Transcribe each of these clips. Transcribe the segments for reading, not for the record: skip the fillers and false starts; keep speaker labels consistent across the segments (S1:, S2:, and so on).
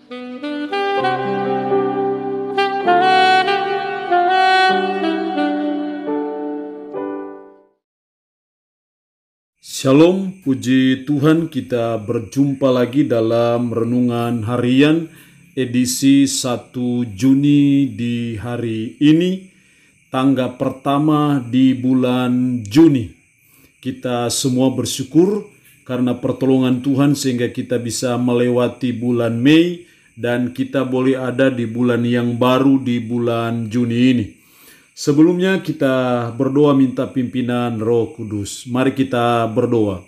S1: Shalom, puji Tuhan, kita berjumpa lagi dalam renungan harian edisi 1 Juni di hari ini, tanggal pertama di bulan Juni. Kita semua bersyukur karena pertolongan Tuhan sehingga kita bisa melewati bulan Mei dan kita boleh ada di bulan yang baru di bulan Juni ini. Sebelumnya kita berdoa minta pimpinan Roh Kudus. Mari kita berdoa.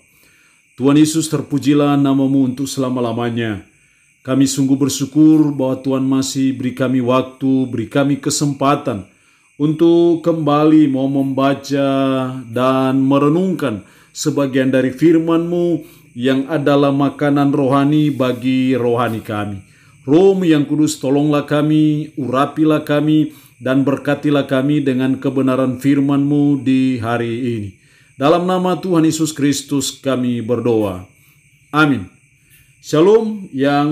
S1: Tuhan Yesus, terpujilah nama-Mu untuk selama-lamanya. Kami sungguh bersyukur bahwa Tuhan masih beri kami waktu, beri kami kesempatan untuk kembali mau membaca dan merenungkan sebagian dari firman-Mu yang adalah makanan rohani bagi rohani kami. Roh-Mu yang kudus, tolonglah kami, urapilah kami, dan berkatilah kami dengan kebenaran firman-Mu di hari ini. Dalam nama Tuhan Yesus Kristus kami berdoa. Amin. Shalom, yang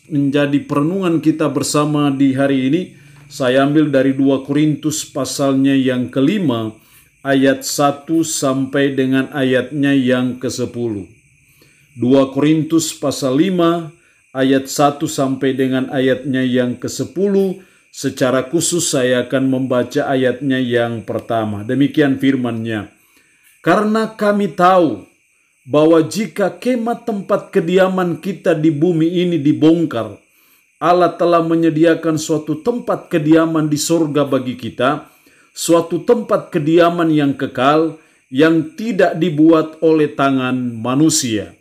S1: menjadi perenungan kita bersama di hari ini, saya ambil dari 2 Korintus pasalnya yang kelima, ayat 1 sampai dengan ayatnya yang ke-10. 2 Korintus pasal 5, ayat 1 sampai dengan ayatnya yang ke-10. Secara khusus saya akan membaca ayatnya yang pertama. Demikian firman-Nya. Karena kami tahu bahwa jika kemah tempat kediaman kita di bumi ini dibongkar, Allah telah menyediakan suatu tempat kediaman di sorga bagi kita, suatu tempat kediaman yang kekal, yang tidak dibuat oleh tangan manusia.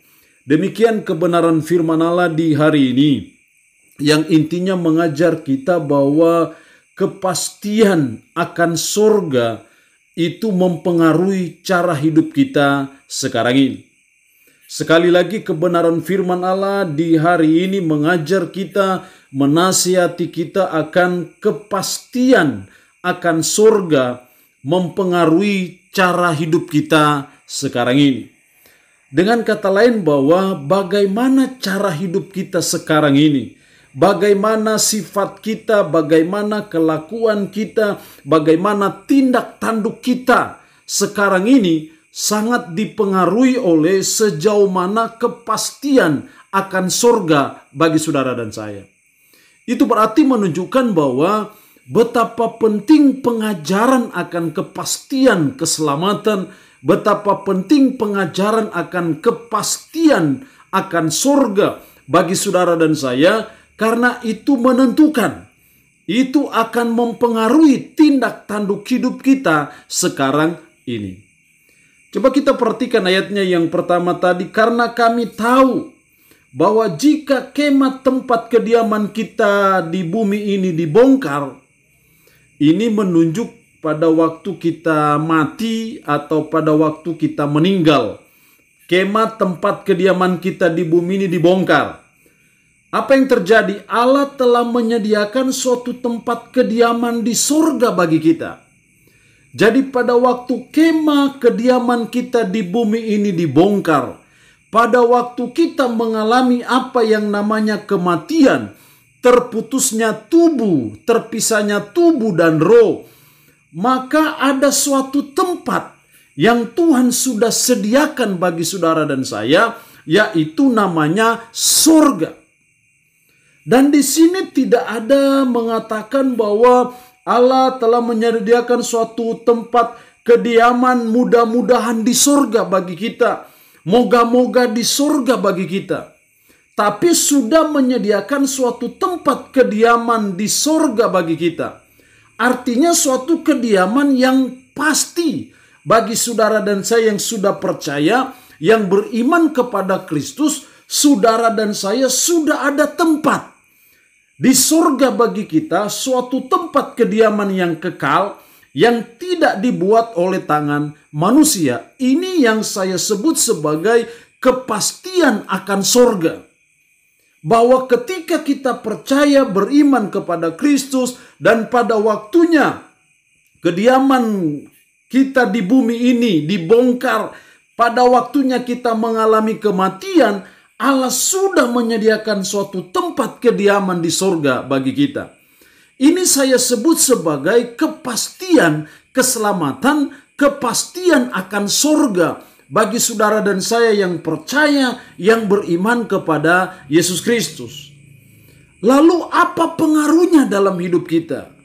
S1: Demikian kebenaran firman Allah di hari ini, yang intinya mengajar kita bahwa kepastian akan surga itu mempengaruhi cara hidup kita sekarang ini. Sekali lagi kebenaran firman Allah di hari ini mengajar kita, menasihati kita akan kepastian akan surga mempengaruhi cara hidup kita sekarang ini. Dengan kata lain bahwa bagaimana cara hidup kita sekarang ini, bagaimana sifat kita, bagaimana kelakuan kita, bagaimana tindak tanduk kita sekarang ini sangat dipengaruhi oleh sejauh mana kepastian akan surga bagi saudara dan saya. Itu berarti menunjukkan bahwa betapa penting pengajaran akan kepastian keselamatan, betapa penting pengajaran akan kepastian akan surga bagi saudara dan saya. Karena itu menentukan, itu akan mempengaruhi tindak tanduk hidup kita sekarang ini. Coba kita perhatikan ayatnya yang pertama tadi. Karena kami tahu bahwa jika kemah tempat kediaman kita di bumi ini dibongkar, ini menunjuk pada waktu kita mati atau pada waktu kita meninggal. Kemah tempat kediaman kita di bumi ini dibongkar. Apa yang terjadi? Allah telah menyediakan suatu tempat kediaman di surga bagi kita. Jadi pada waktu kemah kediaman kita di bumi ini dibongkar, pada waktu kita mengalami apa yang namanya kematian, terputusnya tubuh, terpisahnya tubuh dan roh, maka ada suatu tempat yang Tuhan sudah sediakan bagi saudara dan saya, yaitu namanya surga. Dan di sini tidak ada mengatakan bahwa Allah telah menyediakan suatu tempat kediaman mudah-mudahan di surga bagi kita. Moga-moga di surga bagi kita. Tapi sudah menyediakan suatu tempat kediaman di surga bagi kita. Artinya suatu kediaman yang pasti bagi saudara dan saya yang sudah percaya, yang beriman kepada Kristus, saudara dan saya sudah ada tempat di surga bagi kita, suatu tempat kediaman yang kekal, yang tidak dibuat oleh tangan manusia. Ini yang saya sebut sebagai kepastian akan surga. Bahwa ketika kita percaya beriman kepada Kristus, dan pada waktunya kediaman kita di bumi ini dibongkar, pada waktunya kita mengalami kematian, Allah sudah menyediakan suatu tempat kediaman di sorga bagi kita. Ini saya sebut sebagai kepastian keselamatan, kepastian akan sorga bagi saudara dan saya yang percaya, yang beriman kepada Yesus Kristus. Lalu apa pengaruhnya dalam hidup kita?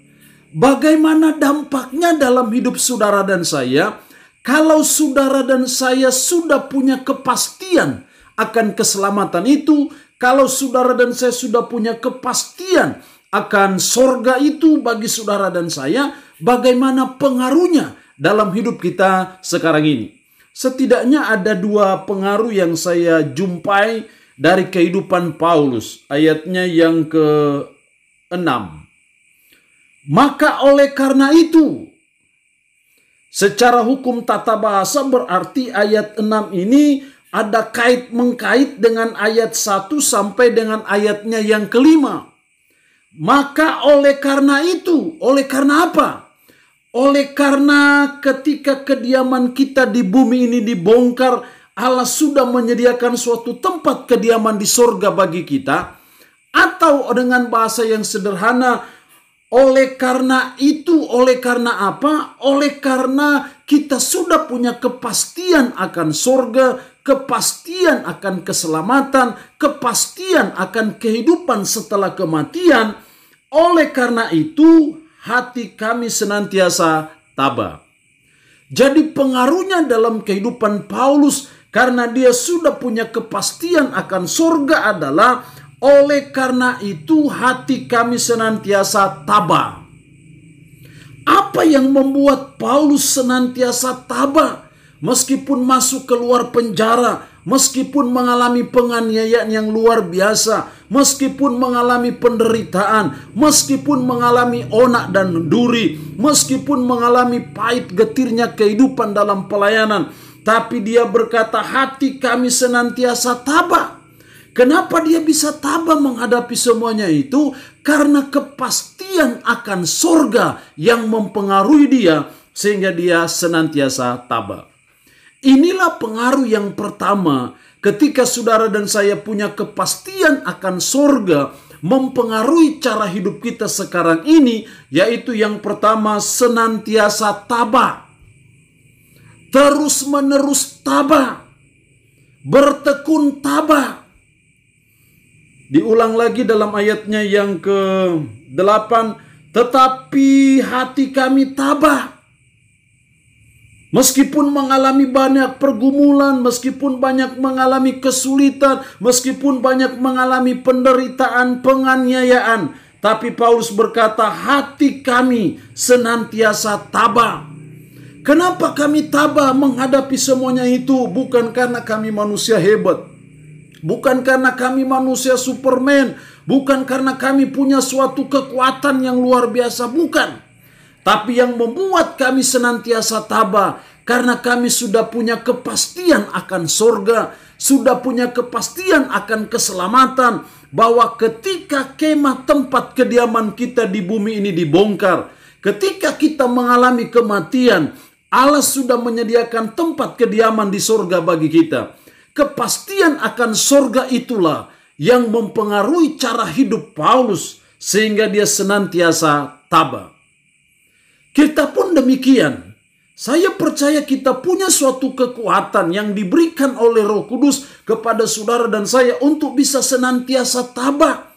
S1: Bagaimana dampaknya dalam hidup saudara dan saya kalau saudara dan saya sudah punya kepastian akan keselamatan itu, kalau saudara dan saya sudah punya kepastian akan sorga itu bagi saudara dan saya, bagaimana pengaruhnya dalam hidup kita sekarang ini? Setidaknya ada dua pengaruh yang saya jumpai dari kehidupan Paulus. Ayatnya yang ke-6. Maka oleh karena itu, secara hukum tata bahasa berarti ayat 6 ini ada kait-mengkait dengan ayat 1 sampai dengan ayatnya yang ke-5. Maka oleh karena itu, oleh karena apa? Oleh karena ketika kediaman kita di bumi ini dibongkar, Allah sudah menyediakan suatu tempat kediaman di sorga bagi kita. Atau dengan bahasa yang sederhana, oleh karena itu, oleh karena apa? Oleh karena kita sudah punya kepastian akan sorga, kepastian akan keselamatan, kepastian akan kehidupan setelah kematian. Oleh karena itu, hati kami senantiasa tabah. Jadi pengaruhnya dalam kehidupan Paulus, karena dia sudah punya kepastian akan sorga adalah, oleh karena itu hati kami senantiasa tabah. Apa yang membuat Paulus senantiasa tabah? Meskipun masuk keluar penjara, meskipun mengalami penganiayaan yang luar biasa, meskipun mengalami penderitaan, meskipun mengalami onak dan duri, meskipun mengalami pahit getirnya kehidupan dalam pelayanan, tapi dia berkata, hati kami senantiasa tabah. Kenapa dia bisa tabah menghadapi semuanya itu? Karena kepastian akan sorga yang mempengaruhi dia, sehingga dia senantiasa tabah. Inilah pengaruh yang pertama ketika saudara dan saya punya kepastian akan sorga mempengaruhi cara hidup kita sekarang ini, yaitu yang pertama senantiasa tabah. Terus menerus tabah. Bertekun tabah. Diulang lagi dalam ayatnya yang ke-8, tetapi hati kami tabah. Meskipun mengalami banyak pergumulan, meskipun banyak mengalami kesulitan, meskipun banyak mengalami penderitaan, penganiayaan, tapi Paulus berkata, hati kami senantiasa tabah. Kenapa kami tabah menghadapi semuanya itu? Bukan karena kami manusia hebat, bukan karena kami manusia Superman, bukan karena kami punya suatu kekuatan yang luar biasa, bukan. Tapi yang membuat kami senantiasa tabah, karena kami sudah punya kepastian akan sorga, sudah punya kepastian akan keselamatan, bahwa ketika kemah tempat kediaman kita di bumi ini dibongkar, ketika kita mengalami kematian, Allah sudah menyediakan tempat kediaman di sorga bagi kita. Kepastian akan sorga itulah yang mempengaruhi cara hidup Paulus, sehingga dia senantiasa tabah. Kita pun demikian. Saya percaya kita punya suatu kekuatan yang diberikan oleh Roh Kudus kepada saudara dan saya untuk bisa senantiasa tabah.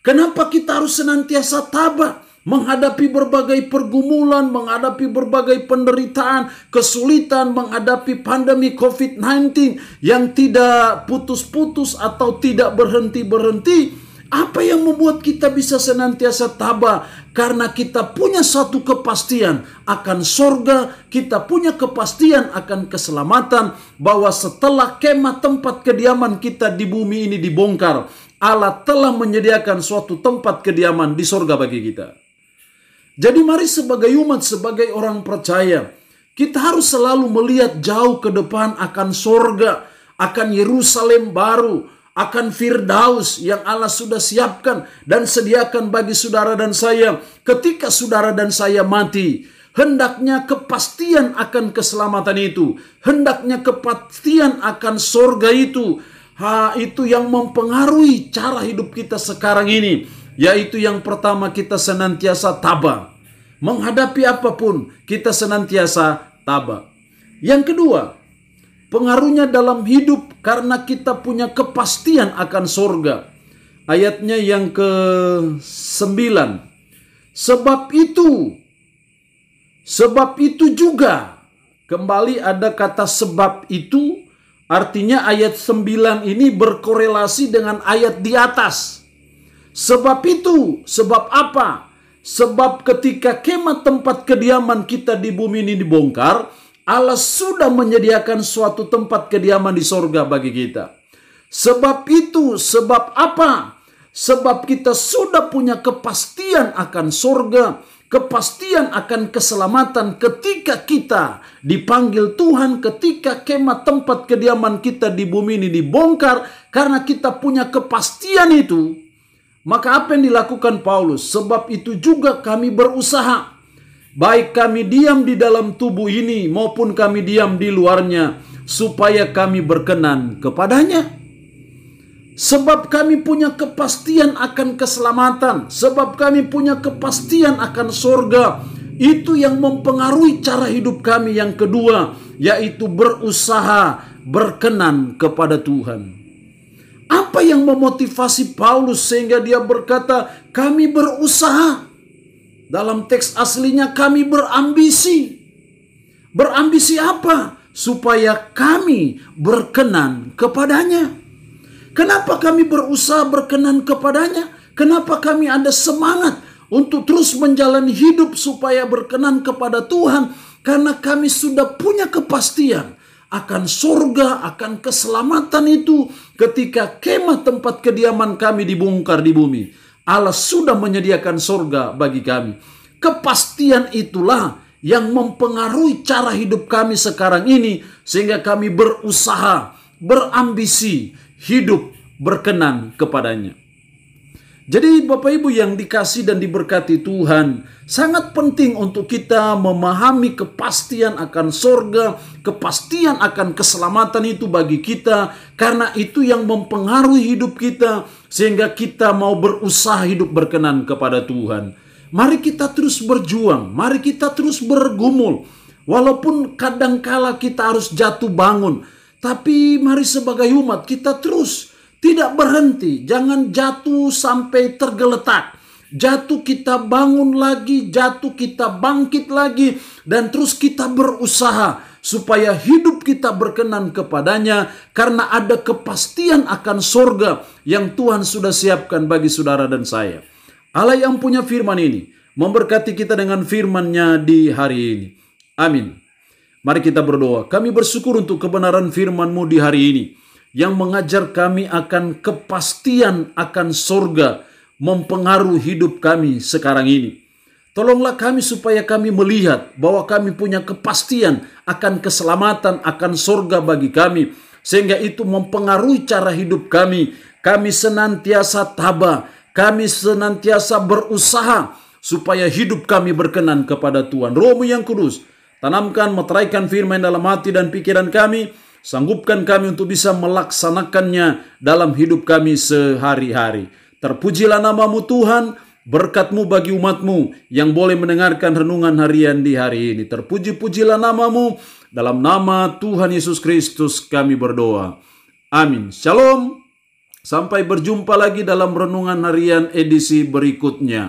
S1: Kenapa kita harus senantiasa tabah? Menghadapi berbagai pergumulan, menghadapi berbagai penderitaan, kesulitan, menghadapi pandemi COVID-19 yang tidak putus-putus atau tidak berhenti-berhenti. Apa yang membuat kita bisa senantiasa tabah? Karena kita punya satu kepastian akan sorga, kita punya kepastian akan keselamatan, bahwa setelah kemah tempat kediaman kita di bumi ini dibongkar, Allah telah menyediakan suatu tempat kediaman di sorga bagi kita. Jadi mari sebagai umat, sebagai orang percaya, kita harus selalu melihat jauh ke depan akan sorga, akan Yerusalem baru, akan Firdaus yang Allah sudah siapkan dan sediakan bagi saudara dan saya. Ketika saudara dan saya mati, hendaknya kepastian akan keselamatan itu, hendaknya kepastian akan sorga itu Itu yang mempengaruhi cara hidup kita sekarang ini. Yaitu yang pertama, kita senantiasa tabah. Menghadapi apapun, kita senantiasa tabah. Yang kedua, pengaruhnya dalam hidup karena kita punya kepastian akan sorga. Ayatnya yang ke-9. Sebab itu juga. Kembali ada kata sebab itu. Artinya ayat 9 ini berkorelasi dengan ayat di atas. Sebab itu, sebab apa? Sebab ketika kemah tempat kediaman kita di bumi ini dibongkar, Allah sudah menyediakan suatu tempat kediaman di sorga bagi kita. Sebab itu, sebab apa? Sebab kita sudah punya kepastian akan sorga, kepastian akan keselamatan ketika kita dipanggil Tuhan, ketika kemah tempat kediaman kita di bumi ini dibongkar. Karena kita punya kepastian itu, maka apa yang dilakukan Paulus? Sebab itu juga kami berusaha, baik kami diam di dalam tubuh ini maupun kami diam di luarnya, supaya kami berkenan kepadanya. Sebab kami punya kepastian akan keselamatan, sebab kami punya kepastian akan sorga. Itu yang mempengaruhi cara hidup kami yang kedua, yaitu berusaha berkenan kepada Tuhan. Apa yang memotivasi Paulus sehingga dia berkata, kami berusaha? Dalam teks aslinya, kami berambisi. Berambisi apa? Supaya kami berkenan kepadanya. Kenapa kami berusaha berkenan kepadanya? Kenapa kami ada semangat untuk terus menjalani hidup supaya berkenan kepada Tuhan? Karena kami sudah punya kepastian akan surga, akan keselamatan itu ketika kemah tempat kediaman kami dibongkar di bumi. Allah sudah menyediakan surga bagi kami. Kepastian itulah yang mempengaruhi cara hidup kami sekarang ini, sehingga kami berusaha, berambisi, hidup berkenan kepadanya. Jadi Bapak Ibu yang dikasih dan diberkati Tuhan, sangat penting untuk kita memahami kepastian akan sorga, kepastian akan keselamatan itu bagi kita, karena itu yang mempengaruhi hidup kita, sehingga kita mau berusaha hidup berkenan kepada Tuhan. Mari kita terus berjuang, mari kita terus bergumul, walaupun kadangkala kita harus jatuh bangun, tapi mari sebagai umat kita terus tidak berhenti, jangan jatuh sampai tergeletak. Jatuh kita bangun lagi, jatuh kita bangkit lagi, dan terus kita berusaha supaya hidup kita berkenan kepadanya, karena ada kepastian akan sorga yang Tuhan sudah siapkan bagi saudara dan saya. Allah yang punya firman ini memberkati kita dengan firman-Nya di hari ini. Amin. Mari kita berdoa. Kami bersyukur untuk kebenaran firman-Mu di hari ini, yang mengajar kami akan kepastian akan sorga mempengaruhi hidup kami sekarang ini. Tolonglah kami supaya kami melihat bahwa kami punya kepastian akan keselamatan, akan sorga bagi kami, sehingga itu mempengaruhi cara hidup kami. Kami senantiasa tabah, kami senantiasa berusaha supaya hidup kami berkenan kepada Tuhan. Roh-Mu yang kudus, tanamkan, meteraikan firman dalam hati dan pikiran kami. Sanggupkan kami untuk bisa melaksanakannya dalam hidup kami sehari-hari. Terpujilah nama-Mu Tuhan, berkat-Mu bagi umat-Mu yang boleh mendengarkan renungan harian di hari ini. Terpuji-pujilah nama-Mu, dalam nama Tuhan Yesus Kristus kami berdoa. Amin. Shalom. Sampai berjumpa lagi dalam renungan harian edisi berikutnya.